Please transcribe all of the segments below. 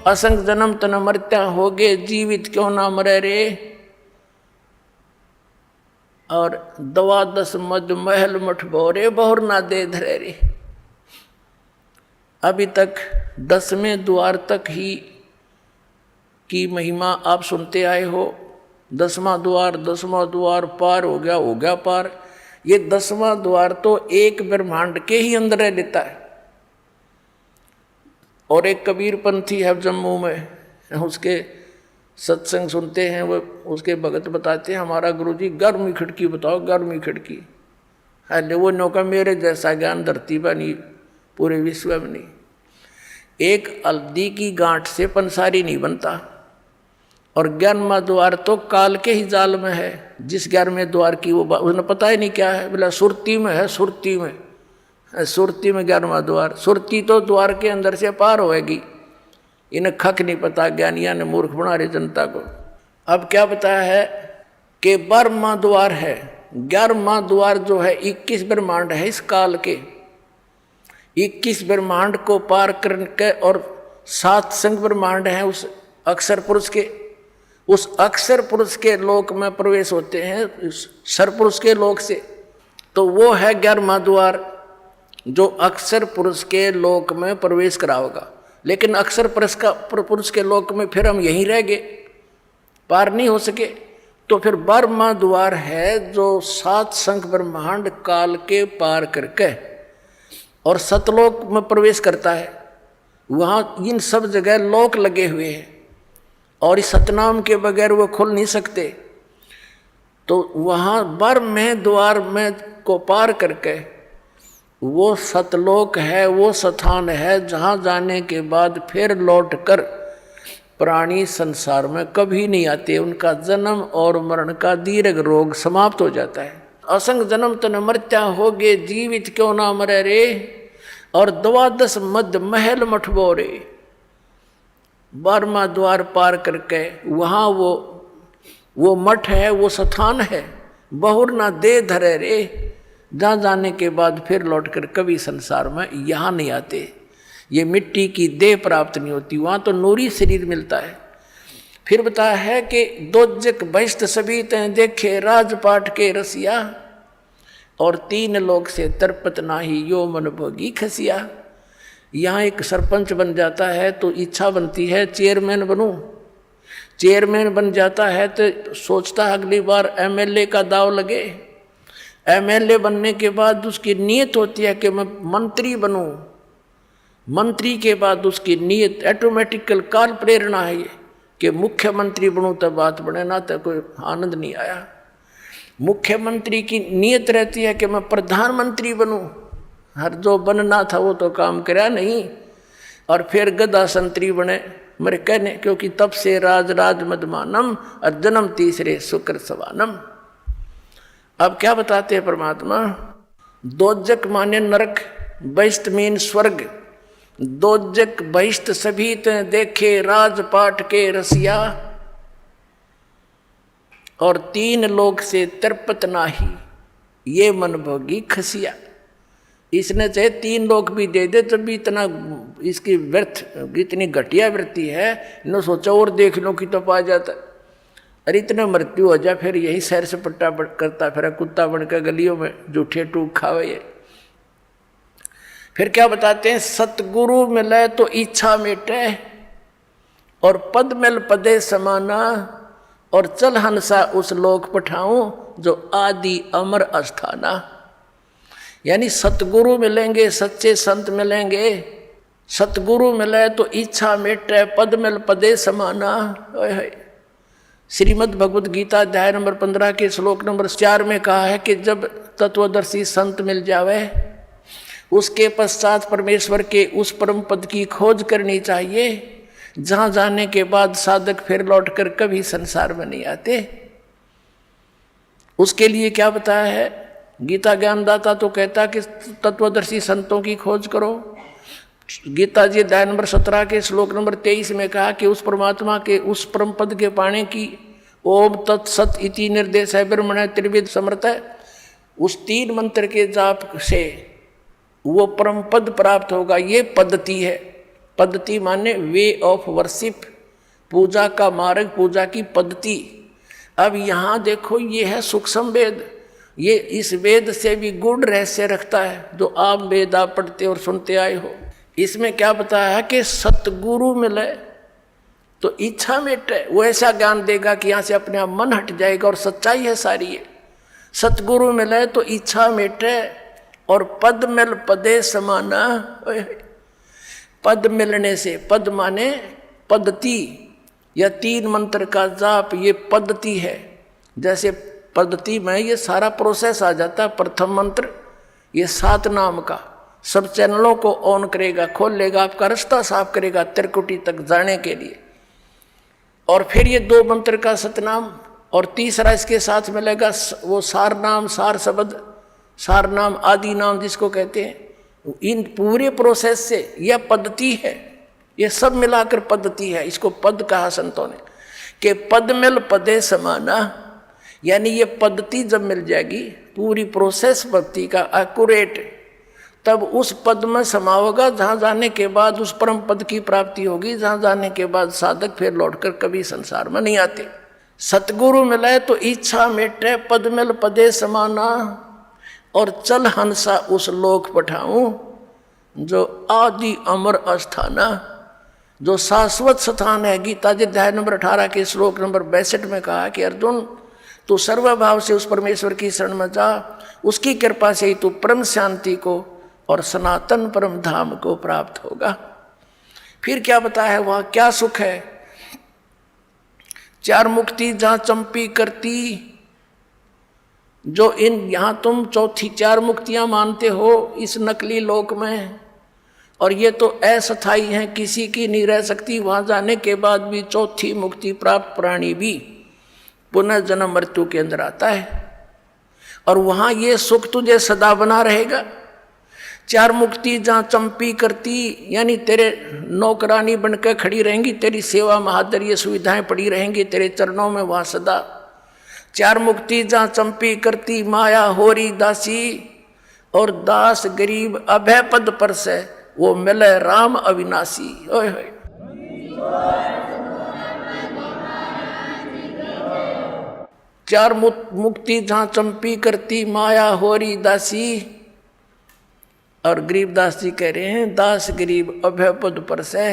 असंग जन्म तन मरत्या होगे, जीवित क्यों ना मरे रे। और 12 मद महल मठ भोरे, बहुर ना दे धरे रे। अभी तक 10वें द्वार तक ही की महिमा आप सुनते आए हो। 10वां द्वार पार हो गया पार। ये 10वां द्वार तो एक ब्रह्मांड के ही अंदर रह लेता है। और एक कबीरपंथी है जम्मू में, उसके सत्संग सुनते हैं, वो उसके भगत बताते हैं, हमारा गुरुजी 11वीं खिड़की बताओ, 11वीं खिड़की। अरे वो नौका मेरे जैसा ज्ञान धरती पर नहीं, पूरे विश्व में नहीं। एक हल्दी की गांठ से पंसारी नहीं बनता। और 11वां द्वार तो काल के ही जाल में है। जिस 11वें द्वार की वो उसने पता ही नहीं क्या है, बोला सुरती में है, सुरती में 11वां द्वार। सुरती तो द्वार के अंदर से पार होएगी। इन्हें खक नहीं पता, ज्ञानिया ने मूर्ख बना रहे जनता को। अब क्या बताया है कि 12वां द्वार है। 11वां द्वार जो है 21 ब्रह्मांड है इस काल के। 21 ब्रह्मांड को पार करके, और 7 संग ब्रह्मांड है उस अक्षर पुरुष के। उस अक्षर पुरुष के लोक में प्रवेश होते हैं सरपुरुष के लोक से। तो वो है 11वां द्वार जो अक्षर पुरुष के लोक में प्रवेश कराओगा। लेकिन अक्षर पुरुष के लोक में फिर हम यहीं रह गए, पार नहीं हो सके। तो फिर 12वां द्वार है जो 7 संख ब्रह्मांड काल के पार करके और सतलोक में प्रवेश करता है। वहाँ इन सब जगह लोक लगे हुए हैं और इस सतनाम के बगैर वो खुल नहीं सकते। तो वहाँ 12वें द्वार में को पार करके वो सतलोक है, वो स्थान है जहाँ जाने के बाद फिर लौट कर प्राणी संसार में कभी नहीं आते। उनका जन्म और मरण का दीर्घ रोग समाप्त हो जाता है। असंग जन्म तन मर्त्या होगे, जीवित क्यों ना मरे रे। और 12 मद महल मठ बोरे, 12वां द्वार पार करके वहाँ वो मठ है, वो स्थान है। बहुर ना दे धरे रे, जहाँ जाने के बाद फिर लौटकर कभी संसार में यहाँ नहीं आते। ये मिट्टी की देह प्राप्त नहीं होती, वहाँ तो नूरी शरीर मिलता है। फिर बताया है कि दोजक बहिष्ठ सभी तें देखे, राजपाट के रसिया। और 3 लोक से तर्पत नाही, यो मन भोगी खसिया। यहाँ एक सरपंच बन जाता है तो इच्छा बनती है चेयरमैन बनूं। चेयरमैन बन जाता है तो सोचता है अगली बार एमएलए का दाव लगे। एमएलए बनने के बाद उसकी नीयत होती है कि मैं मंत्री बनूं। मंत्री के बाद उसकी नीयत ऑटोमेटिकल काल प्रेरणा है ये कि मुख्यमंत्री बनूं तब बात बने, ना तो कोई आनंद नहीं आया। मुख्यमंत्री की नीयत रहती है कि मैं प्रधानमंत्री बनूं। हर जो बनना था वो तो काम करा नहीं। और फिर गदा संतरी बने मेरे कहने, क्योंकि तब से राज मदमानम और जन्म तीसरे शुक्र सवानम। अब क्या बताते हैं परमात्मा, दोजक माने नरक, बहिष्ठ मीन स्वर्ग। दोजक बहिष्ठ सभी ते देखे, राजपाट के रसिया। और 3 लोक से तर्पत नाही, ये मन भोगी खसिया। इसने चाहे 3 लोक भी दे दे तब भी इतना इसकी व्यर्थ, इतनी घटिया वृत्ति है। न सोचा और देख लो कि तो पा जाता। अरे इतना मृत्यु हो जाए फिर यही सैर सपट्टा करता फिर कुत्ता बनकर गलियों में जूठे टूक खावे। ये फिर क्या बताते हैं, सतगुरु मिले तो इच्छा मिटे, और पद मिल पदे समाना। और चल हंसा उस लोक पठाऊं, जो आदि अमर अस्थाना। यानी सतगुरु मिलेंगे, सच्चे संत मिलेंगे। सतगुरु मिले तो इच्छा मिटे, पद मिल पदे समाना। श्रीमद् भगवद गीता अध्याय नंबर 15 के श्लोक नंबर 4 में कहा है कि जब तत्वदर्शी संत मिल जावे, उसके पश्चात परमेश्वर के उस परम पद की खोज करनी चाहिए, जहाँ जाने के बाद साधक फिर लौटकर कभी संसार में नहीं आते। उसके लिए क्या बताया है, गीता ज्ञानदाता तो कहता कि तत्वदर्शी संतों की खोज करो। गीता जी अध्याय नंबर 17 के श्लोक नंबर 23 में कहा कि उस परमात्मा के उस परम पद के पाने की ओम तत्सत इति निर्देश है ब्रह्मण त्रिविध समर्थ है। उस 3 मंत्र के जाप से वो परम पद प्राप्त होगा, ये पद्धति है। पद्धति माने वे ऑफ वर्शिप, पूजा का मार्ग, पूजा की पद्धति। अब यहाँ देखो ये है सूक्ष्म वेद, ये इस वेद से भी गूढ़ रहस्य रखता है जो आप वेद आप पढ़ते और सुनते आए हो। इसमें क्या बताया है कि सतगुरु मिले तो इच्छा मिटे, वो ऐसा ज्ञान देगा कि यहाँ से अपने आप मन हट जाएगा और सच्चाई है सारी है। सतगुरु मिले तो इच्छा मिटे और पद मिल पदे समाना। पद मिलने से, पद माने पद्धति या 3 मंत्र का जाप, ये पद्धति है। जैसे पद्धति में ये सारा प्रोसेस आ जाता है। प्रथम मंत्र ये 7 नाम का सब चैनलों को ऑन करेगा, खोल लेगा, आपका रास्ता साफ करेगा त्रिकुटी तक जाने के लिए। और फिर ये 2 मंत्र का सतनाम और तीसरा इसके साथ मिलेगा वो सार नाम, सार शब्द, सार नाम, आदि नाम जिसको कहते हैं। इन पूरे प्रोसेस से यह पद्धति है, ये सब मिलाकर पद्धति है। इसको पद कहा संतों ने कि पद मिल पदे समाना, यानी ये पद्धति जब मिल जाएगी पूरी प्रोसेस भक्ति का एक्यूरेट, तब उस पद में समाओगा जहाँ जाने के बाद उस परम पद की प्राप्ति होगी, जहाँ जाने के बाद साधक फिर लौटकर कभी संसार में नहीं आते। सतगुरु मिले तो इच्छा मिटे, पद मिल पदे समाना, और चल हंसा उस लोक पठाऊं जो आदि अमर अस्थाना, जो शाश्वत स्थान है। गीता जी अध्याय नंबर 18 के श्लोक नंबर 62 में कहा कि अर्जुन तू सर्वभाव से उस परमेश्वर की शरण में जा, उसकी कृपा से ही तू परम शांति को और सनातन परम धाम को प्राप्त होगा। फिर क्या बताया वहाँ क्या सुख है? 4 मुक्ति जहाँ चंपी करती, जो इन यहाँ तुम चौथी 4 मुक्तियाँ मानते हो इस नकली लोक में, और ये तो अस्थायी हैं, किसी की नहीं रह सकती। वहाँ जाने के बाद भी चौथी मुक्ति प्राप्त प्राणी भी पुनः जन्म मृत्यु के अंदर आता है, और वहाँ ये सुख तुझे सदा बना रहेगा। 4 मुक्ति जहाँ चंपी करती, यानी तेरे नौकरानी बनकर खड़ी रहेंगी, तेरी सेवा महादर ये सुविधाएं पड़ी रहेंगी तेरे चरणों में वहाँ सदा। 4 मुक्ति जहाँ चंपी करती, माया होरी दासी, और दास गरीब अभय पद पर से वो मिले राम अविनाशी। ओए होए, 4 मुक्ति जहाँ चंपी करती, माया होरी दासी, और गरीब दास जी कह रहे हैं दास गरीब अभय पद पर से,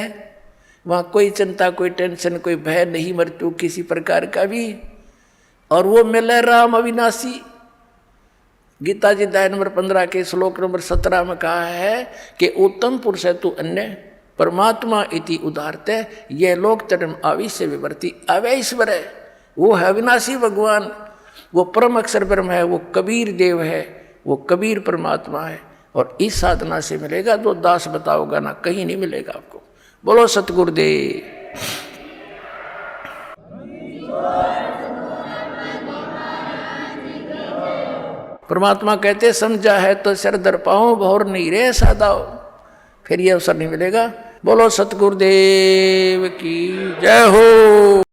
वहाँ कोई चिंता, कोई टेंशन, कोई भय नहीं मृत्यु किसी प्रकार का भी, और वो मिले राम अविनाशी। गीता जी अध्याय नंबर 15 के श्लोक नंबर 17 में कहा है कि उत्तम पुरुष है तू अन्य परमात्मा इति उदारते, ये लोक चरम आविश्य विवर्ती। अवय ईश्वर है, वो है अविनाशी भगवान, वो परम अक्षर ब्रह्म है, वो कबीर देव है, वो कबीर परमात्मा है। और इस साधना से मिलेगा जो दास बताओगा ना, कहीं नहीं मिलेगा आपको। बोलो सतगुरुदेव। परमात्मा कहते समझा है तो सिर दर पाओ, भौर नहीं रे सादाओ, फिर ये अवसर नहीं मिलेगा। बोलो सतगुरुदेव की जय हो।